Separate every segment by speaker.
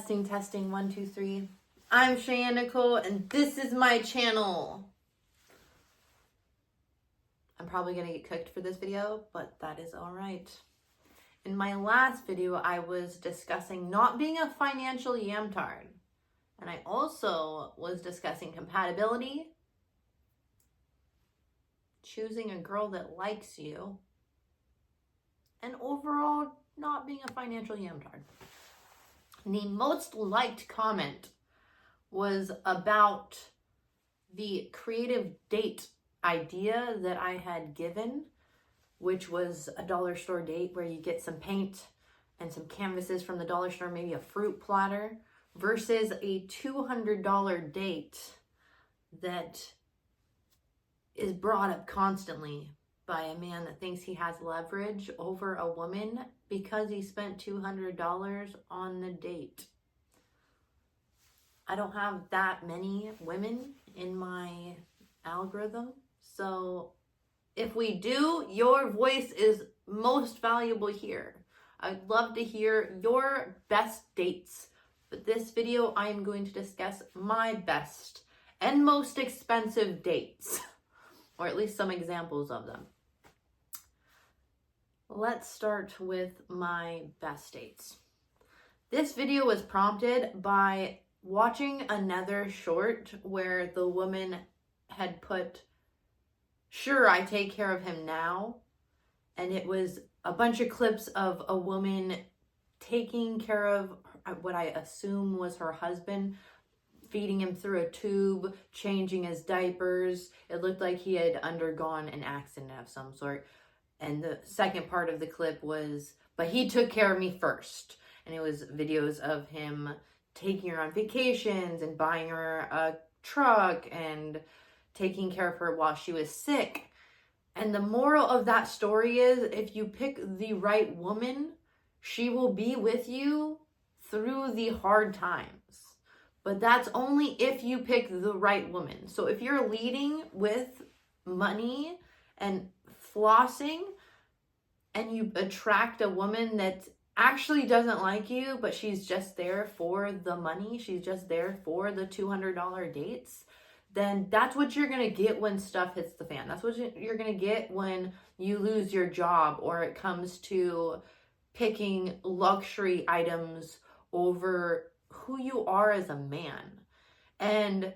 Speaker 1: Testing, 1, 2, 3. I'm Cheyenne Nicole, and this is my channel. I'm probably gonna get cooked for this video, but that is all right. In my last video, I was discussing not being a financial yamtard, and I also was discussing compatibility, choosing a girl that likes you, and overall not being a financial yamtard. The most liked comment was about the creative date idea that I had given, which was a dollar store date where you get some paint and some canvases from the dollar store, maybe a fruit platter, versus a $200 date that is brought up constantly by a man that thinks he has leverage over a woman because he spent $200 on the date. I don't have that many women in my algorithm, so if we do, your voice is most valuable here. I'd love to hear your best dates, but this video I am going to discuss my best and most expensive dates, or at least some examples of them. Let's start with my best dates. This video was prompted by watching another short where the woman had put, "Sure, I take care of him now." And it was a bunch of clips of a woman taking care of what I assume was her husband, feeding him through a tube, changing his diapers. It looked like he had undergone an accident of some sort. And the second part of the clip was, "But he took care of me first." And it was videos of him taking her on vacations and buying her a truck and taking care of her while she was sick. And the moral of that story is, if you pick the right woman, she will be with you through the hard times. But that's only if you pick the right woman. So if you're leading with money and flossing and you attract a woman that actually doesn't like you, but she's just there for the money, she's just there for the $200 dates, then that's what you're going to get when stuff hits the fan. That's what you're going to get when you lose your job, or it comes to picking luxury items over who you are as a man. And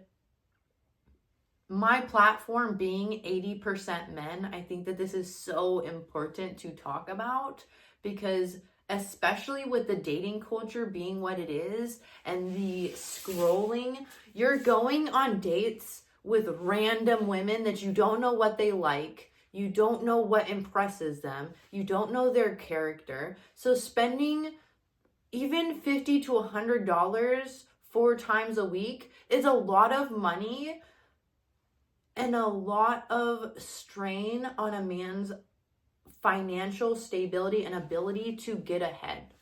Speaker 1: my platform being 80% men, I think that this is so important to talk about, because especially with the dating culture being what it is and the scrolling, you're going on dates with random women that you don't know what they like, you don't know what impresses them, you don't know their character. So spending even $50 to $100 4 times a week is a lot of money and a lot of strain on a man's financial stability and ability to get ahead.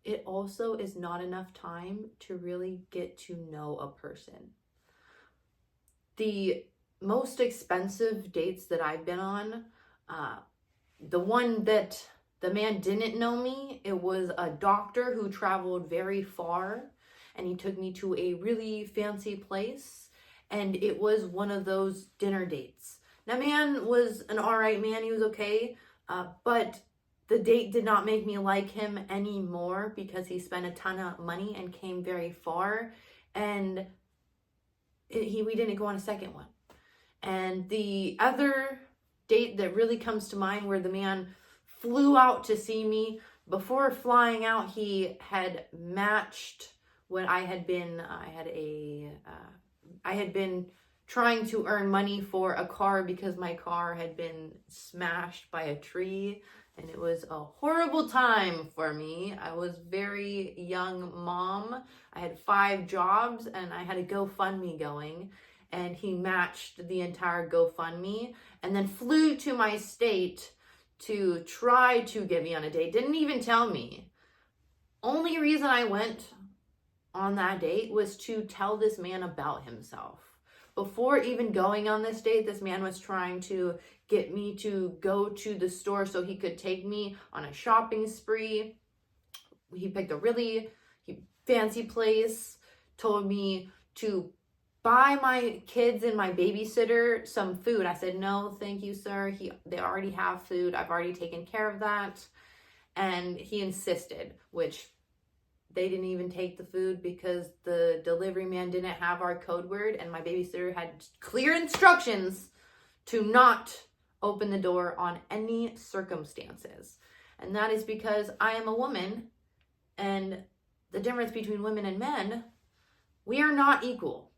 Speaker 1: It also is not enough time to really get to know a person. The most expensive dates that I've been on, the one that the man didn't know me, it was a doctor who traveled very far, and he took me to a really fancy place, and it was one of those dinner dates. Now, man was an all right man. He was okay. But the date did not make me like him anymore because he spent a ton of money and came very far. And we didn't go on a second one. And the other date that really comes to mind, where the man flew out to see me, before flying out, he had matched what I had been, I had been trying to earn money for a car because my car had been smashed by a tree, and it was a horrible time for me. I was very young mom. I had 5 jobs and I had a GoFundMe going, and he matched the entire GoFundMe and then flew to my state to try to get me on a date. Didn't even tell me. Only reason I went on that date was to tell this man about himself. Before even going on this date, this man was trying to get me to go to the store so he could take me on a shopping spree. he picked a really fancy place, told me to buy my kids and my babysitter some food. I said, no, thank you, sir. They already have food. I've already taken care of that. And he insisted, which they didn't even take the food because the delivery man didn't have our code word, and my babysitter had clear instructions to not open the door on any circumstances. And that is because I am a woman, and the difference between women and men, we are not equal.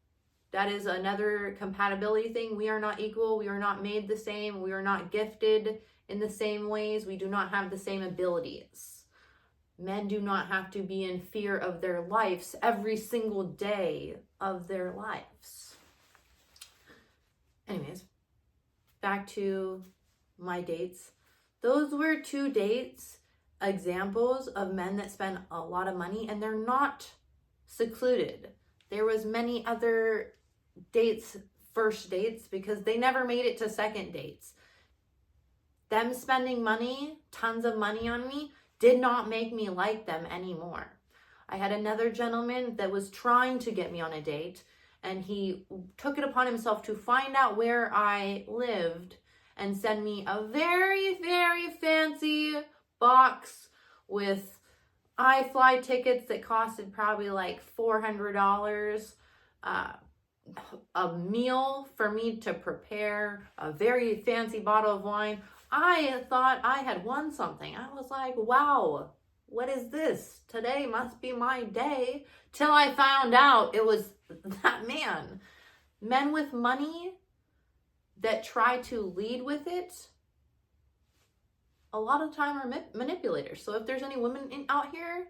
Speaker 1: That is another compatibility thing. We are not equal. We are not made the same. We are not gifted in the same ways. We do not have the same abilities. Men do not have to be in fear of their lives every single day of their lives. Anyways, back to my dates. Those were 2 dates, examples of men that spend a lot of money, and they're not secluded. There was many other dates, first dates, because they never made it to second dates. Them spending money, tons of money on me, did not make me like them anymore. I had another gentleman that was trying to get me on a date, and he took it upon himself to find out where I lived and send me a very, very fancy box with iFly tickets that costed probably like $400, a meal for me to prepare, a very fancy bottle of wine. I thought I had won something. I was like, wow, what is this? Today must be my day. Till I found out it was that man. Men with money that try to lead with it, a lot of the time are manipulators. So if there's any women out here,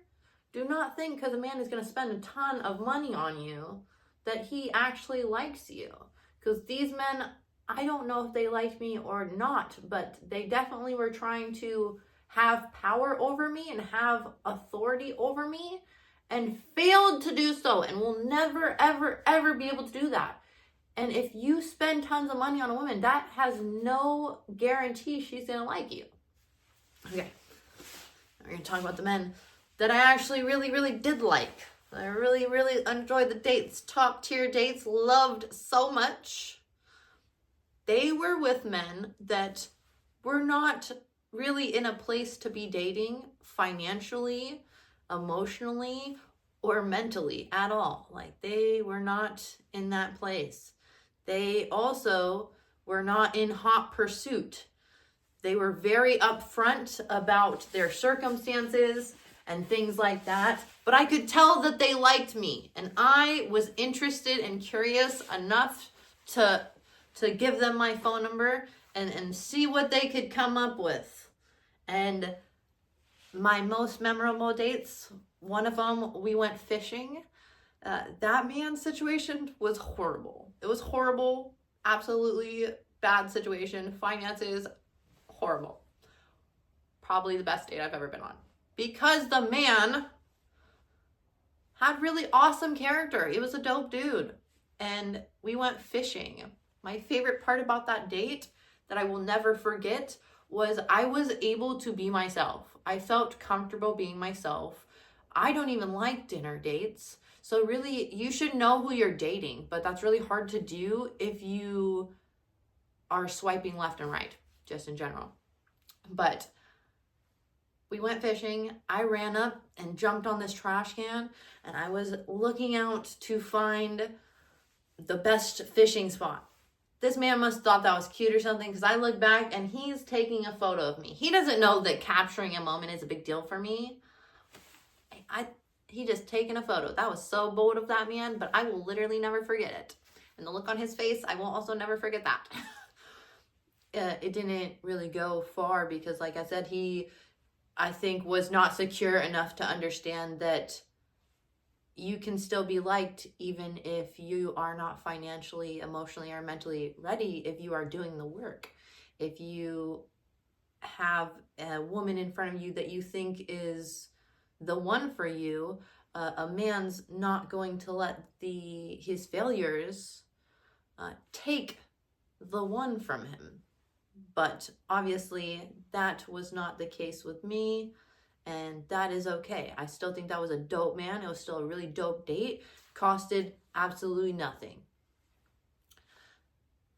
Speaker 1: do not think because a man is going to spend a ton of money on you that he actually likes you. Because these men, I don't know if they liked me or not, but they definitely were trying to have power over me and have authority over me, and failed to do so, and will never, ever, ever be able to do that. And if you spend tons of money on a woman, that has no guarantee she's gonna like you. Okay, we're gonna talk about the men that I actually really, really did like. I really, really enjoyed the dates, top tier dates, loved so much. They were with men that were not really in a place to be dating financially, emotionally, or mentally at all. Like, they were not in that place. They also were not in hot pursuit. They were very upfront about their circumstances and things like that. But I could tell that they liked me, and I was interested and curious enough to give them my phone number and see what they could come up with. And my most memorable dates, one of them, we went fishing. That man's situation was horrible. It was horrible, absolutely bad situation. Finances, horrible. Probably the best date I've ever been on. Because the man had really awesome character. He was a dope dude. And we went fishing. My favorite part about that date that I will never forget was I was able to be myself. I felt comfortable being myself. I don't even like dinner dates. So really, you should know who you're dating, but that's really hard to do if you are swiping left and right, just in general. But we went fishing. I ran up and jumped on this trash can, and I was looking out to find the best fishing spot. This man must have thought that was cute or something, because I look back and he's taking a photo of me. He doesn't know that capturing a moment is a big deal for me. He just taken a photo. That was so bold of that man, but I will literally never forget it. And the look on his face, I will also never forget that. It didn't really go far because, like I said, he, I think, was not secure enough to understand that you can still be liked even if you are not financially, emotionally, or mentally ready, if you are doing the work. If you have a woman in front of you that you think is the one for you, a man's not going to let his failures take the one from him. But obviously that was not the case with me, and that is okay. I still think that was a dope man. It was still a really dope date. Costed absolutely nothing.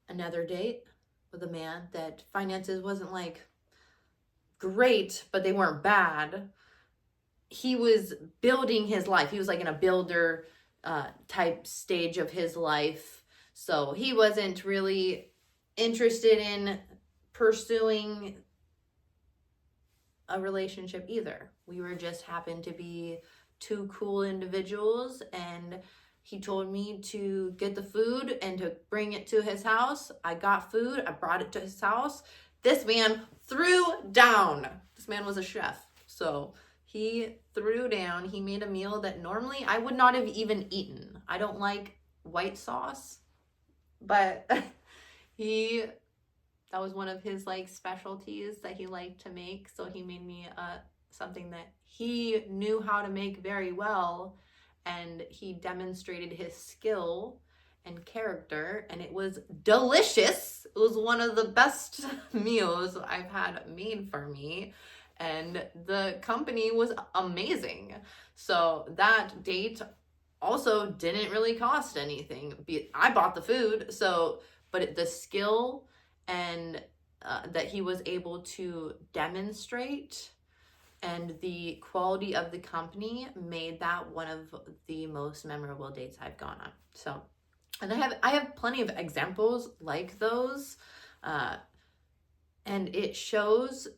Speaker 1: Another date with a man that finances wasn't like great, but they weren't bad. He was building his life. He was like in a builder type stage of his life. So he wasn't really interested in pursuing a relationship either. We were just happened to be two cool individuals, and he told me to get the food and to bring it to his house. I got food, I brought it to his house. This man threw down. This man was a chef. So he threw down. He made a meal that normally I would not have even eaten. I don't like white sauce, but that was one of his like specialties that he liked to make. So he made me something that he knew how to make very well, and he demonstrated his skill and character, and it was delicious. It was one of the best meals I've had made for me, and the company was amazing. So that date also didn't really cost anything. I bought the food, so but the skill and that he was able to demonstrate and the quality of the company made that one of the most memorable dates I've gone on. So, and I have plenty of examples like those, and it shows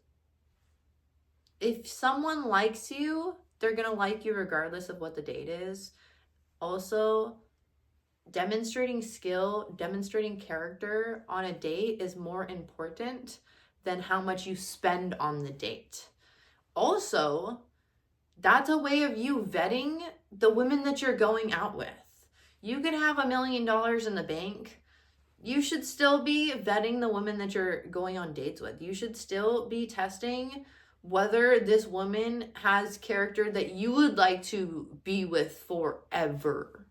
Speaker 1: if someone likes you, they're gonna like you regardless of what the date is. Also, demonstrating skill, demonstrating character on a date is more important than how much you spend on the date. Also, that's a way of you vetting the women that you're going out with. You could have $1 million in the bank. You should still be vetting the women that you're going on dates with. You should still be testing whether this woman has character that you would like to be with forever.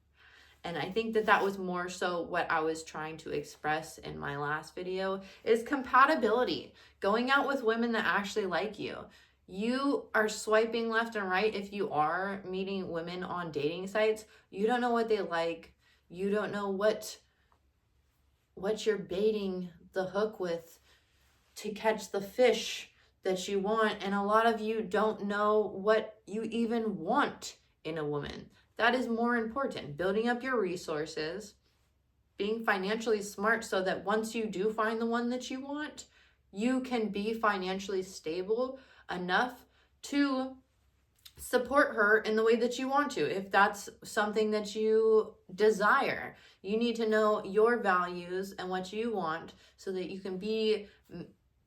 Speaker 1: And I think that was more so what I was trying to express in my last video is compatibility. Going out with women that actually like you. You are swiping left and right if you are meeting women on dating sites. You don't know what they like. You don't know what you're baiting the hook with to catch the fish that you want. And a lot of you don't know what you even want in a woman. That is more important. Building up your resources, being financially smart so that once you do find the one that you want, you can be financially stable enough to support her in the way that you want to. If that's something that you desire, you need to know your values and what you want so that you can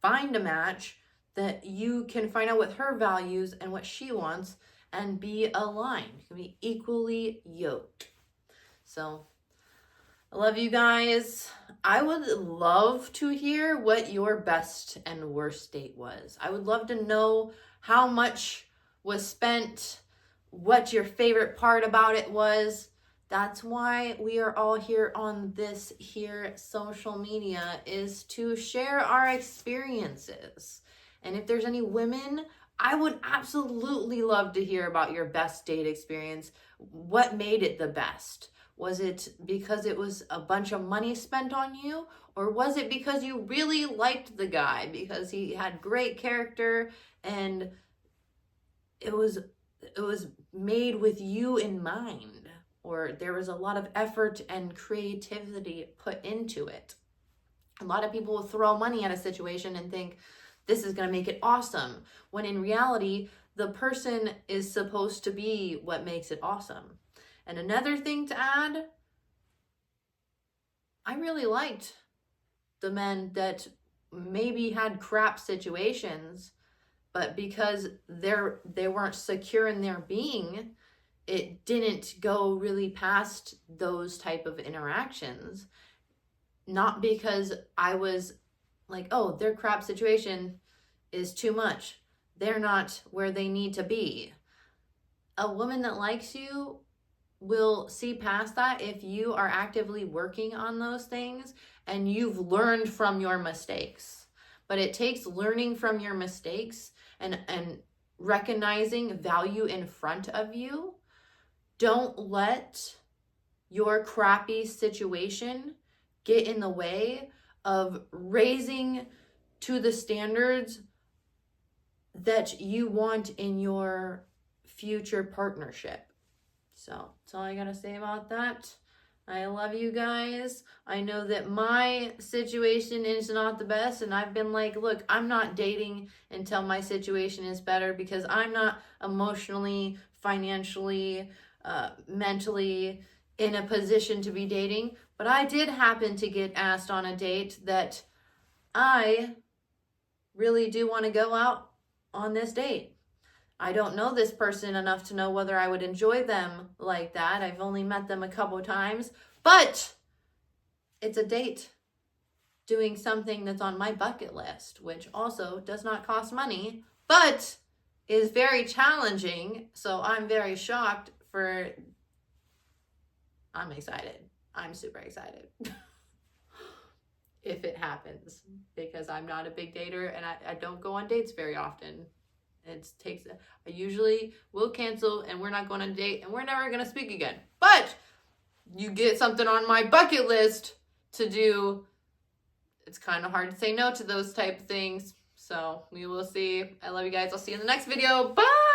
Speaker 1: find a match that you can find out what her values and what she wants and be aligned. You can be equally yoked. So I love you guys. I would love to hear what your best and worst date was. I would love to know how much was spent, what your favorite part about it was. That's why we are all here on this here social media, is to share our experiences. And if there's any women, I would absolutely love to hear about your best date experience. What made it the best? Was it because it was a bunch of money spent on you? Or was it because you really liked the guy because he had great character and it was made with you in mind? Or there was a lot of effort and creativity put into it? A lot of people will throw money at a situation and think, this is going to make it awesome. When in reality, the person is supposed to be what makes it awesome. And another thing to add, I really liked the men that maybe had crap situations, but because they weren't secure in their being, it didn't go really past those type of interactions. Not because I was like, oh, their crap situation is too much. They're not where they need to be. A woman that likes you will see past that if you are actively working on those things and you've learned from your mistakes. But it takes learning from your mistakes and recognizing value in front of you. Don't let your crappy situation get in the way of raising to the standards that you want in your future partnership. So that's all I gotta say about that. I love you guys. I know that my situation is not the best, and I've been like, look, I'm not dating until my situation is better because I'm not emotionally, financially, mentally in a position to be dating. But I did happen to get asked on a date that I really do want to go out on this date. I don't know this person enough to know whether I would enjoy them like that. I've only met them a couple times, but it's a date doing something that's on my bucket list, which also does not cost money, but is very challenging. So I'm very shocked I'm excited. I'm super excited. If it happens, because I'm not a big dater and I don't go on dates very often. I usually will cancel and we're not going on a date and we're never going to speak again. But you get something on my bucket list to do, it's kind of hard to say no to those type of things. So we will see. I love you guys. I'll see you in the next video. Bye!